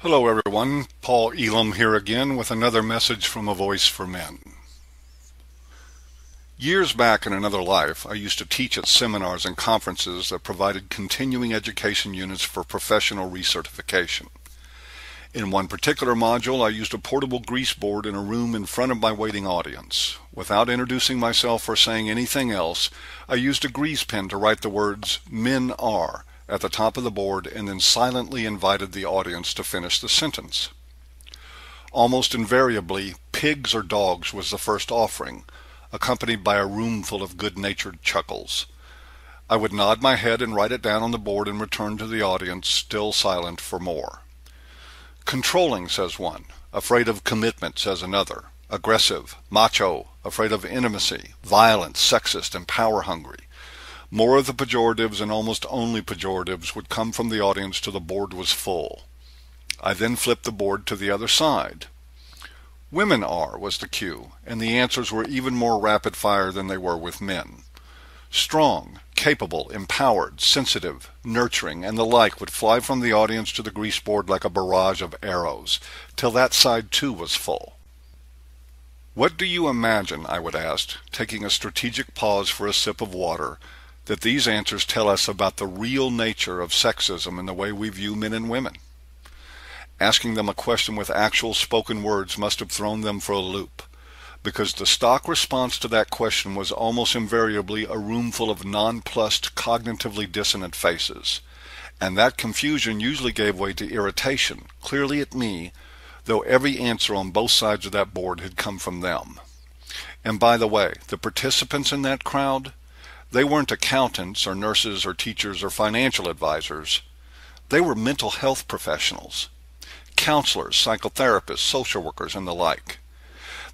Hello everyone, Paul Elam here again with another message from A Voice for Men. Years back in another life, I used to teach at seminars and conferences that provided continuing education units for professional recertification. In one particular module, I used a portable grease board in a room in front of my waiting audience. Without introducing myself or saying anything else, I used a grease pen to write the words "Men are" at the top of the board and then silently invited the audience to finish the sentence. Almost invariably, pigs or dogs was the first offering, accompanied by a room full of good-natured chuckles. I would nod my head and write it down on the board and return to the audience, still silent, for more. Controlling, says one. Afraid of commitment, says another. Aggressive, macho, afraid of intimacy, violent, sexist, and power-hungry. More of the pejoratives and almost only pejoratives would come from the audience till the board was full. I then flipped the board to the other side. Women are was the cue, and the answers were even more rapid-fire than they were with men. Strong, capable, empowered, sensitive, nurturing, and the like would fly from the audience to the grease board like a barrage of arrows, till that side too was full. What do you imagine, I would ask, taking a strategic pause for a sip of water, that these answers tell us about the real nature of sexism in the way we view men and women? Asking them a question with actual spoken words must have thrown them for a loop, because the stock response to that question was almost invariably a room full of nonplussed, cognitively dissonant faces, and that confusion usually gave way to irritation, clearly at me, though every answer on both sides of that board had come from them. And by the way, the participants in that crowd, they weren't accountants or nurses or teachers or financial advisors. They were mental health professionals, counselors, psychotherapists, social workers, and the like.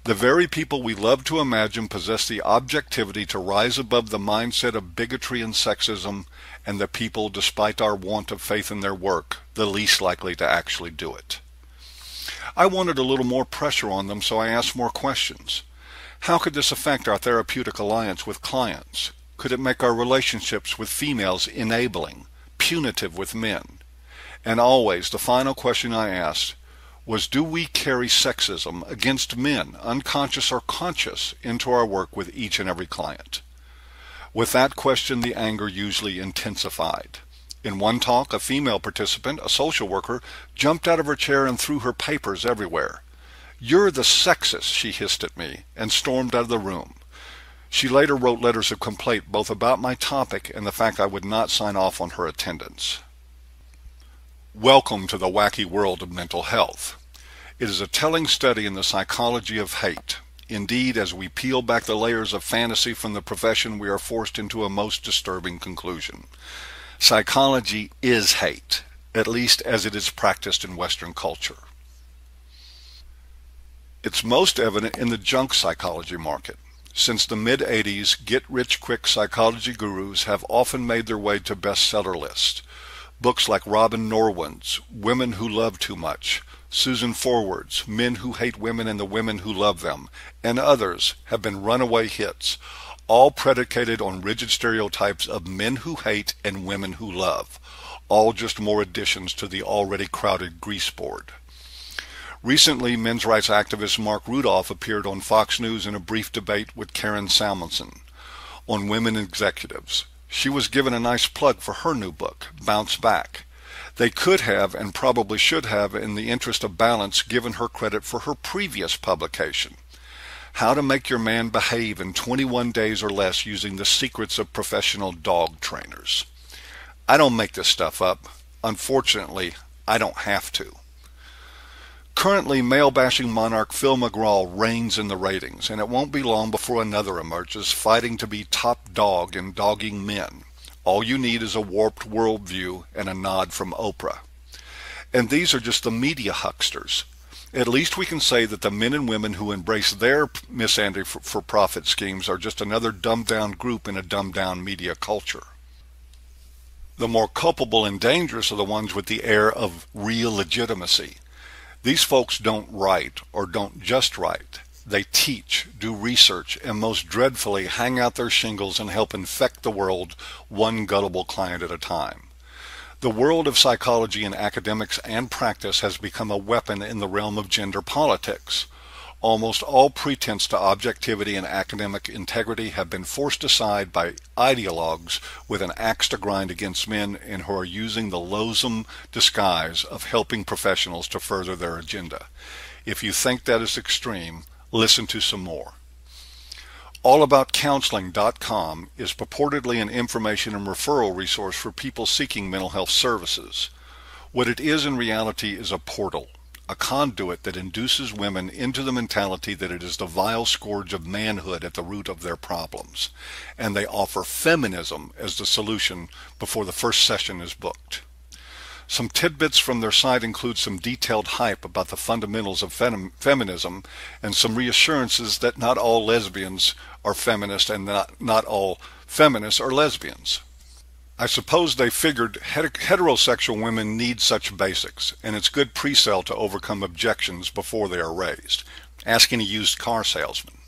The very people we love to imagine possess the objectivity to rise above the mindset of bigotry and sexism, and the people, despite our want of faith in their work, the least likely to actually do it. I wanted a little more pressure on them, so I asked more questions. How could this affect our therapeutic alliance with clients? Could it make our relationships with females enabling, punitive with men? And always, the final question I asked was, do we carry sexism against men, unconscious or conscious, into our work with each and every client? With that question, the anger usually intensified. In one talk, a female participant, a social worker, jumped out of her chair and threw her papers everywhere. "You're the sexist," she hissed at me, and stormed out of the room. She later wrote letters of complaint both about my topic and the fact I would not sign off on her attendance. Welcome to the wacky world of mental health. It is a telling study in the psychology of hate. Indeed, as we peel back the layers of fantasy from the profession, we are forced into a most disturbing conclusion. Psychology is hate, at least as it is practiced in Western culture. It's most evident in the junk psychology market. Since the mid-'80s, get-rich-quick psychology gurus have often made their way to bestseller lists. Books like Robin Norwin's Women Who Love Too Much, Susan Forward's Men Who Hate Women and the Women Who Love Them, and others have been runaway hits, all predicated on rigid stereotypes of men who hate and women who love, all just more additions to the already crowded grease board. Recently, men's rights activist Mark Rudolph appeared on Fox News in a brief debate with Karen Salmonson on women executives. She was given a nice plug for her new book, Bounce Back. They could have, and probably should have, in the interest of balance, given her credit for her previous publication, How to Make Your Man Behave in 21 Days or Less Using the Secrets of Professional Dog Trainers. I don't make this stuff up. Unfortunately, I don't have to. Currently, male-bashing monarch Phil McGraw reigns in the ratings, and it won't be long before another emerges, fighting to be top dog in dogging men. All you need is a warped worldview and a nod from Oprah. And these are just the media hucksters. At least we can say that the men and women who embrace their misandry-for-profit schemes are just another dumbed-down group in a dumbed-down media culture. The more culpable and dangerous are the ones with the air of real legitimacy. These folks don't write, or don't just write. They teach, do research, and most dreadfully hang out their shingles and help infect the world one gullible client at a time. The world of psychology in academics and practice has become a weapon in the realm of gender politics. Almost all pretense to objectivity and academic integrity have been forced aside by ideologues with an axe to grind against men and who are using the loathsome disguise of helping professionals to further their agenda. If you think that is extreme, listen to some more. AllaboutCounseling.com is purportedly an information and referral resource for people seeking mental health services. What it is in reality is a portal, a conduit that induces women into the mentality that it is the vile scourge of manhood at the root of their problems, and they offer feminism as the solution before the first session is booked. Some tidbits from their site include some detailed hype about the fundamentals of feminism and some reassurances that not all lesbians are feminist and not all feminists are lesbians. I suppose they figured heterosexual women need such basics, and it's good pre-sale to overcome objections before they are raised. Ask any used car salesman.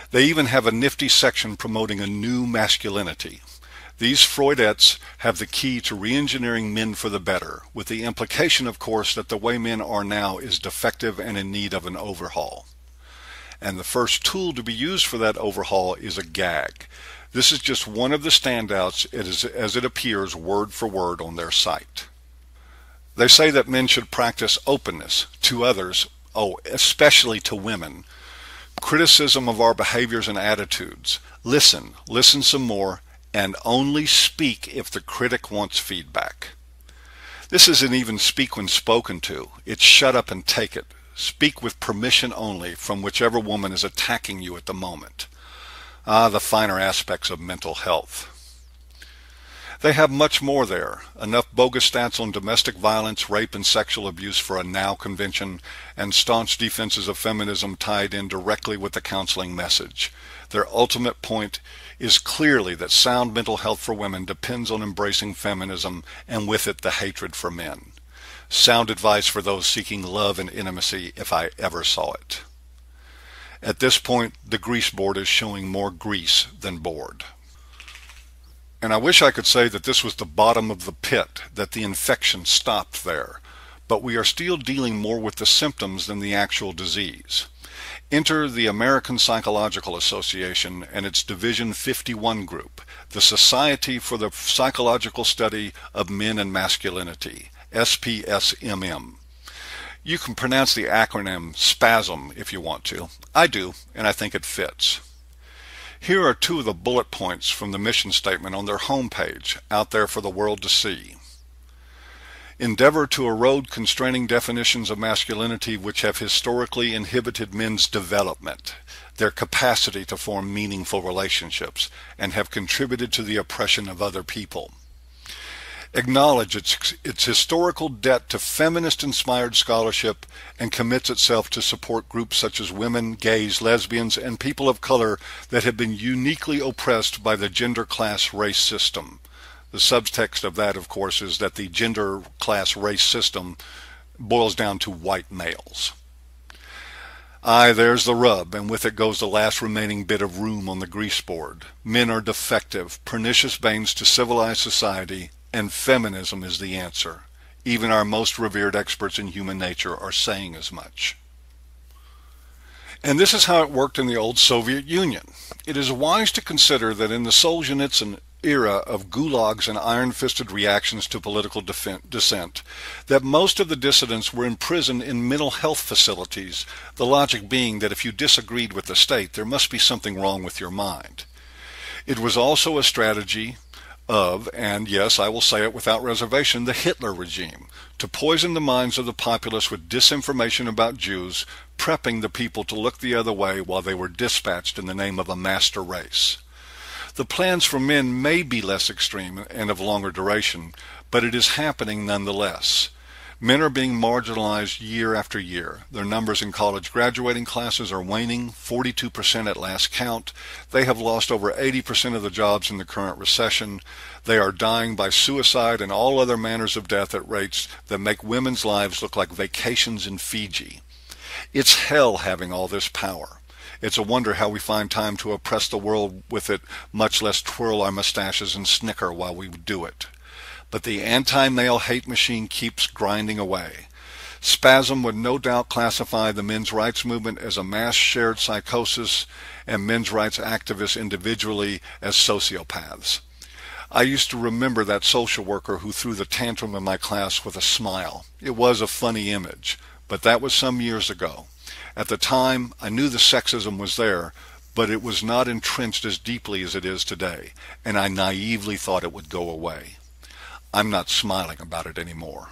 They even have a nifty section promoting a new masculinity. These Freudettes have the key to re-engineering men for the better, with the implication, of course, that the way men are now is defective and in need of an overhaul. And the first tool to be used for that overhaul is a gag. This is just one of the standouts as it appears word for word on their site. They say that men should practice openness to others, especially to women, criticism of our behaviors and attitudes, listen some more, and only speak if the critic wants feedback. This isn't even speak when spoken to. It's shut up and take it. Speak with permission only from whichever woman is attacking you at the moment. The finer aspects of mental health. They have much more there. Enough bogus stats on domestic violence, rape, and sexual abuse for a now convention, and staunch defenses of feminism tied in directly with the counseling message. Their ultimate point is clearly that sound mental health for women depends on embracing feminism and with it the hatred for men. Sound advice for those seeking love and intimacy if I ever saw it. At this point, the grease board is showing more grease than board. And I wish I could say that this was the bottom of the pit, that the infection stopped there, but we are still dealing more with the symptoms than the actual disease. Enter the American Psychological Association and its Division 51 group, the Society for the Psychological Study of Men and Masculinity, SPSMM. You can pronounce the acronym SPASM if you want to. I do, and I think it fits. Here are two of the bullet points from the mission statement on their homepage, out there for the world to see. Endeavor to erode constraining definitions of masculinity which have historically inhibited men's development, their capacity to form meaningful relationships, and have contributed to the oppression of other people. Acknowledge its historical debt to feminist-inspired scholarship and commits itself to support groups such as women, gays, lesbians, and people of color that have been uniquely oppressed by the gender class race system. The subtext of that, of course, is that the gender class race system boils down to white males. Aye, there's the rub, and with it goes the last remaining bit of room on the grease board. Men are defective, pernicious banes to civilized society, and feminism is the answer. Even our most revered experts in human nature are saying as much. And this is how it worked in the old Soviet Union. It is wise to consider that in the Solzhenitsyn era of gulags and iron-fisted reactions to political dissent, that most of the dissidents were imprisoned in mental health facilities, the logic being that if you disagreed with the state, there must be something wrong with your mind. It was also a strategy of, and yes, I will say it without reservation, the Hitler regime, to poison the minds of the populace with disinformation about Jews, prepping the people to look the other way while they were dispatched in the name of a master race. The plans for men may be less extreme and of longer duration, but it is happening nonetheless. Men are being marginalized year after year. Their numbers in college graduating classes are waning, 42% at last count. They have lost over 80% of the jobs in the current recession. They are dying by suicide and all other manners of death at rates that make women's lives look like vacations in Fiji. It's hell having all this power. It's a wonder how we find time to oppress the world with it, much less twirl our mustaches and snicker while we do it. but the anti-male hate machine keeps grinding away. Spasm would no doubt classify the men's rights movement as a mass shared psychosis and men's rights activists individually as sociopaths. I used to remember that social worker who threw the tantrum in my class with a smile. It was a funny image, but that was some years ago. At the time, I knew the sexism was there, but it was not entrenched as deeply as it is today, and I naively thought it would go away. I'm not smiling about it anymore.